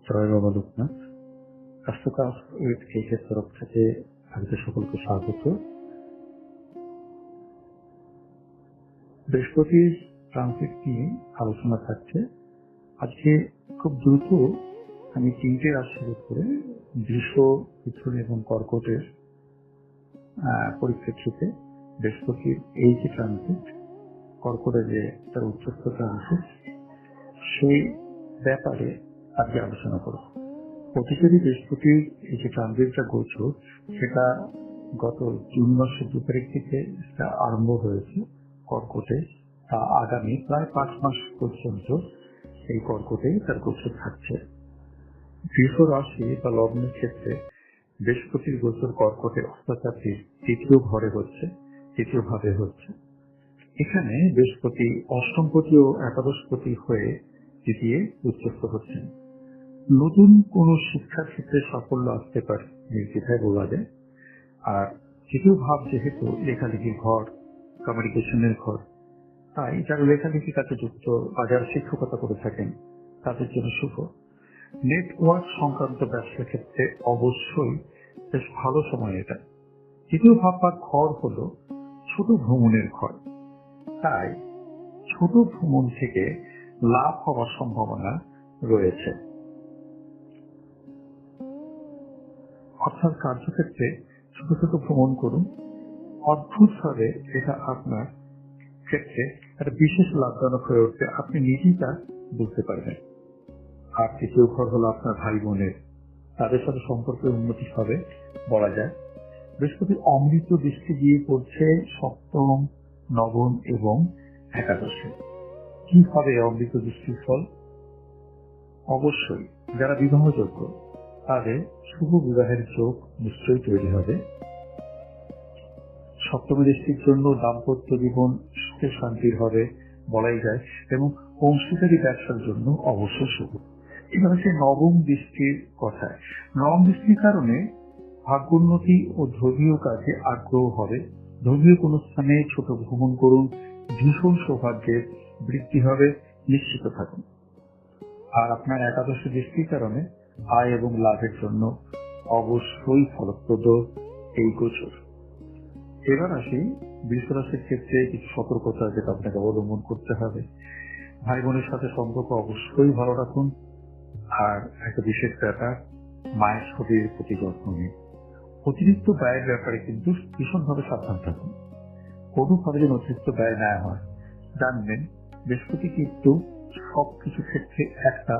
জয় বাবা লোকনাথ। কাস্টকার উইথ কেকের তরফ থেকে আপনাদের সকলকে স্বাগত। বৃহস্পতির ট্রানজিট নিয়ে আলোচনা থাকছে। আজকে খুব দ্রুত আমি 3টে রাশির উপরে বৃষ, মিথুন এবং কর্কটের পরিপ্রেক্ষিতে বৃহস্পতির এই যে ট্রানজিট, কর্কটে যে তার উচ্চস্থ ট্রানজিট, সেই ব্যাপারে আজকে আলোচনা করব। প্রতিটি বৃহস্পতির এই যে ট্রানজিটটা গোচর, সেটা গত জুন মাসের 2 তারিখ থেকে আরম্ভ হয়েছে কর্কটে। তা আগামী প্রায় 5 মাস পর্যন্ত এই কর্কটে তার গোচর থাকছে। বৃষ রাশি বা লগ্নের ক্ষেত্রে বৃহস্পতির গোচর কর্কটে অস্তাচাপীর তৃতীয় ঘরে হচ্ছে, তৃতীয় ভাবে হচ্ছে। এখানে বৃহস্পতি অষ্টমপতি ও একাদশপতি হয়ে তৃতীয় উচ্চস্থ হচ্ছেন। নতুন কোন শিক্ষার ক্ষেত্রে সাফল্য আসতে পারে নির্দ্বিধায় বলা যায়। আর তৃতীয় ভাব যেহেতু লেখালেখির ঘর, কমিউনিকেশনের ঘর, তাই যারা লেখালেখির কাছে যুক্ত বা যারা শিক্ষকতা করে থাকেন তাদের জন্য শুভ। নেটওয়ার্ক সংক্রান্ত ব্যবসার ক্ষেত্রে অবশ্যই বেশ ভালো সময় এটা। তৃতীয় ভাব বা ঘর হলো ছোট ভ্রমণের ঘর, তাই ছোট ভ্রমণ থেকে লাভ হওয়ার সম্ভাবনা রয়েছে। অর্থাৎ কার্যক্ষেত্রে ছোট ছোট ভ্রমণ করুন, অদ্ভুতভাবে এটা আপনার ক্ষেত্রে একটা বিশেষ লাভজনক হয়ে উঠবে, আপনি নিজেই তা বুঝতে পারবেন। আর তৃতীয় ঘর হলো আপনার ভাই বোনের, তাদের সাথে সম্পর্কের উন্নতি হবে বলা যায়। বৃহস্পতি অমৃত দৃষ্টি দিয়ে পড়ছে সপ্তম, নবম এবং একাদশে। কি হবে অমৃত দৃষ্টির ফল? অবশ্যই যারা বিবাহযোগ্য তাদের শুভ বিবাহের যোগ নিশ্চয়ই তৈরি হবে। সপ্তম দৃষ্টির জন্য দাম্পত্য জীবন সুখে শান্তির হবে বলাই যায়, এবং অংশীদারি ব্যবসার জন্য অবশ্যই শুভ। এবার হচ্ছে নবম দৃষ্টির কথায়। নবম দৃষ্টির কারণে ভাগ্যোন্নতি ও ধর্মীয় কাজে আগ্রহ হবে। ধর্মীয় কোন স্থানে ছোট ভ্রমণ করুন, ভীষণ সৌভাগ্যের বৃদ্ধি হবে, নিশ্চিত থাকুন। আর আপনার একাদশ দৃষ্টির কারণে আয় এবং লাভের জন্য অবশ্যই ফলপ্রদ এই গোচর। এবার আসি বৃষ রাশির ক্ষেত্রে কিছু সতর্কতা যেটা আপনাকে অবলম্বন করতে হবে। ভাই বোনের সাথে সম্পর্ক অবশ্যই ভালো রাখুন। আর একটা বিশেষ ব্যাপার, মায়ের শরীরের প্রতি যত্ন নিন। অতিরিক্ত ব্যয়ের ব্যাপারে কিন্তু ভীষণভাবে সাবধান থাকুন। কোনোভাবে যেন অতিরিক্ত ব্যয় না হয়। জানবেন বৃহস্পতি কিন্তু সবকিছু ক্ষেত্রে একটা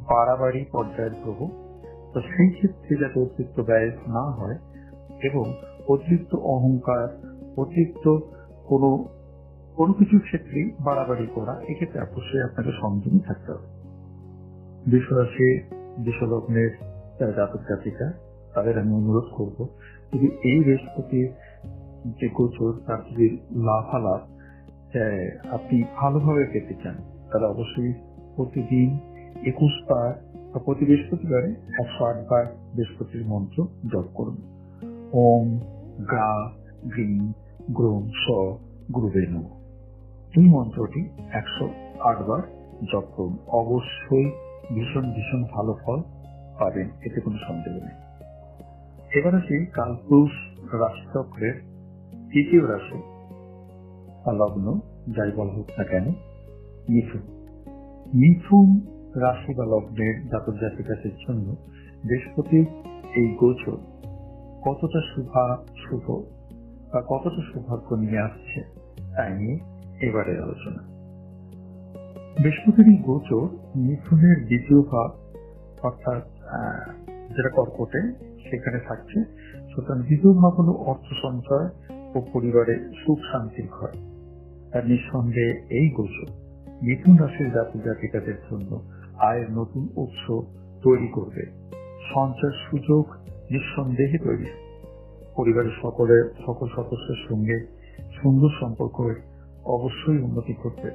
বাড়াবাড়ি পর্যায়ের গ্রহ, তো সেই ক্ষেত্রে যাতে অতিরিক্ত ব্যয় না হয় এবং অতিরিক্ত অহংকার, অতিরিক্ত কোনো কিছুর ক্ষেত্রে বাড়াবাড়ি করা, এক্ষেত্রে অবশ্যই আপনাকে সংযমী থাকতে হবে। বৃষরাশি, বৃষলগ্নের যারা জাতক জাতিকা, তাদের আমি অনুরোধ করবো, যদি এই বৃহস্পতির যে গোচর তার যদি লাভালাভ আপনি ভালোভাবে পেতে চান, তাহলে অবশ্যই প্রতিদিন 21 বার বা প্রতি বৃহস্পতিবারে 108 বার বৃহস্পতির মন্ত্র জপ করুন। ওম গা গ্রিং গ্রোম স গুরুবে নমঃ। এই মন্ত্রটি 108 বার জপ করুন। অবশ্যই ভীষণ ভীষণ ভালো ফল পাবেন, এতে কোনো সন্দেহ নেই। এবার আসি কালপুরুষ রাশিচক্রের তৃতীয় রাশি বা লগ্ন, যাই বলা হোক না কেন, মিথুন। মিথুন রাশি বা লগ্নের জাতক জাতিকাদের জন্য বৃহস্পতির এই গোচর কতটা শুভ বা কতটা সৌভাগ্য নিয়ে আসছে, তাই নিয়ে এবারের আলোচনা। বৃহস্পতির এই গোচর মিথুনের দ্বিতীয় ভাব, অর্থাৎ যেটা কর্কটে, সেখানে থাকছে। সুতরাং দ্বিতীয় ভাব হলো অর্থ সঞ্চয় ও পরিবারের সুখ শান্তির ঘর। তার নিঃসন্দেহে এই গোচর মিথুন রাশির জাতক জাতিকাদের জন্য আয়ের নতুন উৎস তৈরি করবে। সঞ্চয়ের সুযোগ নিঃসন্দেহে তৈরি। পরিবারের সকল সদস্যের সঙ্গে সুন্দর সম্পর্ক অবশ্যই উন্নতি করবে।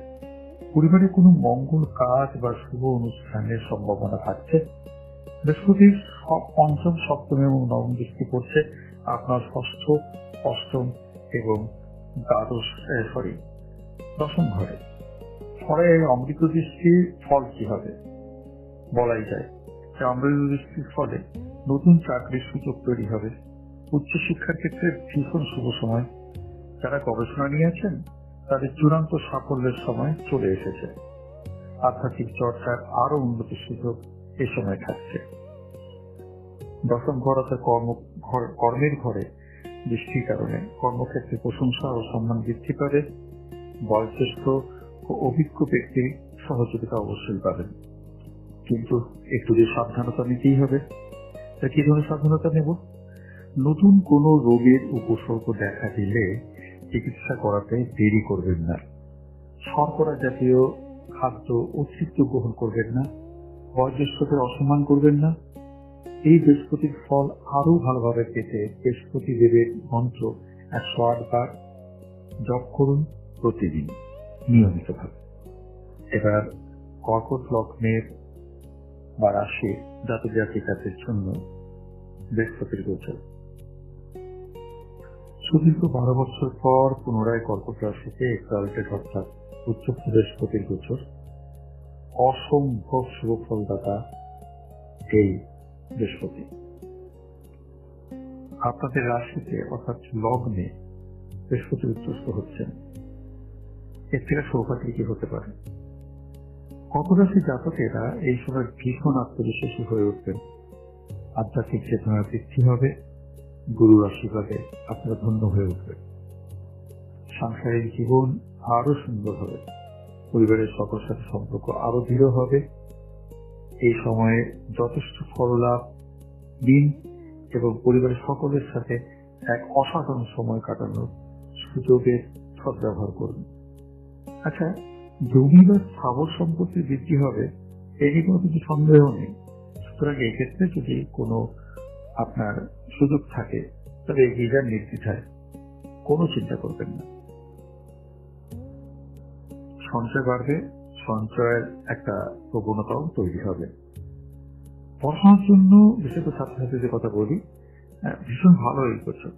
পরিবারে কোনো মঙ্গল কাজ বা শুভ অনুষ্ঠানের সম্ভাবনা থাকছে। বৃহস্পতির পঞ্চম, সপ্তম এবং নবম দৃষ্টি পড়ছে আপনার ষষ্ঠ, অষ্টম এবং দশম ঘরে। ফলে অমৃত দৃষ্টির ফল কি হবে বলাই যায়। অম্লান বৃষ্টির ফলে নতুন চাকরির সুযোগ তৈরি হবে। উচ্চশিক্ষার ক্ষেত্রে ভীষণ শুভ সময়। যারা গবেষণা নিয়ে আছেন তাদের চূড়ান্ত সাফল্যের সময় চলে এসেছে। আধ্যাত্মিক চর্চার আরো উন্নতির সুযোগ এ সময় থাকছে। দশম ঘর অর্থাৎ কর্মের ঘরে বৃষ্টির কারণে কর্মক্ষেত্রে প্রশংসা ও সম্মান বৃদ্ধি পাবে। বয়োজ্যেষ্ঠ ও অভিজ্ঞ ব্যক্তির সহযোগিতা অবশ্যই পাবেন, কিন্তু একটু যে সাবধানতা নিতেই হবে। তা কি ধরনের সাবধানতা নেব? নতুন কোনো রোগের উপসর্গ দেখা দিলে চিকিৎসা করাতে দেরি করবেন না। শর্করা জাতীয় খাদ্য অতিরিক্ত গ্রহণ করবেন না। বয়োজ্যেষ্ঠদের অসম্মান করবেন না। এই বৃহস্পতির ফল আরো ভালোভাবে পেতে বৃহস্পতি দেবের মন্ত্র 108 বার জপ করুন প্রতিদিন নিয়মিতভাবে। এবার কর্কট লগ্নের বা রাশির জাতক জাতিকাদের জন্য বৃহস্পতির গোচর। সুদীর্ঘ 12 বছর পর পুনরায় কর্কট রাশিতে এক্সালটেড অর্থাৎ উচ্চ বৃহস্পতির গোচর অসম্ভব শুভ ফলদাতা। এই বৃহস্পতি আপনাদের রাশিতে অর্থাৎ লগ্নে বৃহস্পতি উচ্চস্থ হচ্ছেন। এর থেকে সৌভাগ্য কি হতে পারে? কর্কট রাশি জাতকেরা এই সময় ভীষণ আত্মবিশ্বাসী হয়ে উঠবেন। আধ্যাত্মিক চেতনা বৃদ্ধি হবে। গুরুর আশীর্বাদে আপনারা ধন্য হয়ে উঠবেন। সাংসারিক জীবন আরো সুন্দর হবে। পরিবারের সকলের সাথে সম্পর্ক আরো দৃঢ় হবে। এই সময়ে যথেষ্ট ফললাভ দিন এবং পরিবারের সকলের সাথে এক অসাধারণ সময় কাটানোর সুযোগের সদ্ব্যবহার করুন। আচ্ছা, জমি বা স্থাবর সম্পত্তির বৃদ্ধি হবে, এই নিয়ে কোনো কিছু সন্দেহ নেই। সুতরাং এক্ষেত্রে যদি কোনো আপনার সুযোগ থাকে তবে এগিয়ে যান নির্দ্বিধায়, কোনো চিন্তা করবেন না। সঞ্চয় বাড়বে, সঞ্চয়ের একটা প্রবণতাও তৈরি হবে। পড়াশোনার জন্য বিশেষ করে ছাত্রছাত্রীদের কথা বলি, ভীষণ ভালো এই বছর।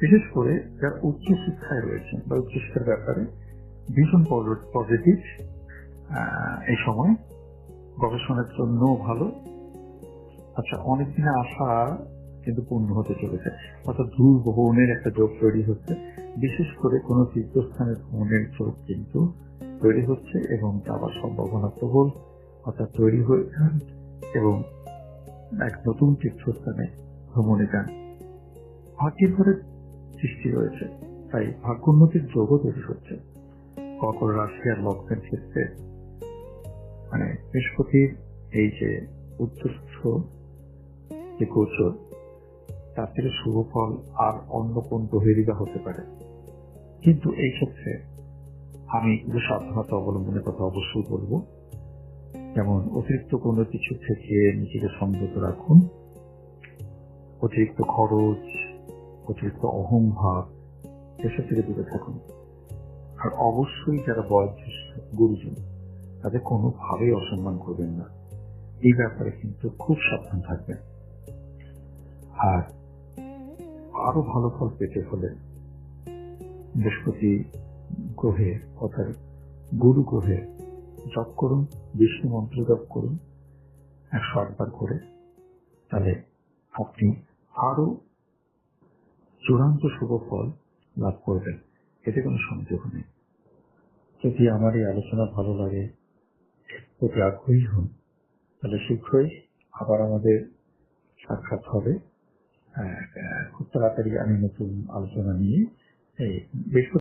বিশেষ করে যারা উচ্চশিক্ষায় রয়েছেন বা উচ্চশিক্ষার ব্যাপারে ভীষণ পজিটিভ এই সময়। গবেষণার জন্য ভালো। আচ্ছা, অনেকদিনে আশা কিন্তু পূর্ণ হতে চলেছে, অর্থাৎ দূর ভ্রমণের একটা যোগ তৈরি হচ্ছে। বিশেষ করে কোনো তীর্থস্থানের ভ্রমণের যোগ কিন্তু তৈরি হচ্ছে এবং যাওয়ার সম্ভাবনা প্রবল, অর্থাৎ তৈরি হয়ে যান এবং এক নতুন তীর্থস্থানে ভ্রমণে যান। ভাগ্যের ঘরে সৃষ্টি রয়েছে, তাই ভাগ্যোন্নতির যোগও তৈরি হচ্ছে। কর্কট রাশি আর লগ্নের ক্ষেত্রে মানে বৃহস্পতির এই যে উচ্চস্থ যে গোচর, তার থেকে শুভ ফল আর অন্য কোন গ্রহেরই হতে পারে। কিন্তু এই ক্ষেত্রে আমি কিছু সাবধানতা অবলম্বনের কথা অবশ্যই বলবো। যেমন অতিরিক্ত কোনো কিছু থেকে নিজেকে সংযত রাখুন। অতিরিক্ত খরচ, অতিরিক্ত অহংভাব এসব থেকে দূরে থাকুন। আর অবশ্যই যারা বয়োজ্যেষ্ঠ গুরুজন তাদের কোনোভাবেই অসম্মান করবেন না। এই ব্যাপারে কিন্তু খুব সাবধান থাকবেন। আর আরো ভালো ফল পেতে হলে বৃহস্পতি গ্রহের অর্থাৎ গুরু গ্রহের জপ করুন, বিষ্ণু মন্ত্র জপ করুন 108 বার করে। তাহলে আপনি আরো চূড়ান্ত শুভ ফল লাভ করবেন, এতে কোনো সন্দেহ নেই। যদি আমার এই আলোচনা ভালো লাগে, প্রতি আগ্রহী হন, তাহলে শীঘ্রই আবার আমাদের সাক্ষাৎ হবে। খুব তাড়াতাড়ি আমি নতুন আলোচনা নিয়ে এই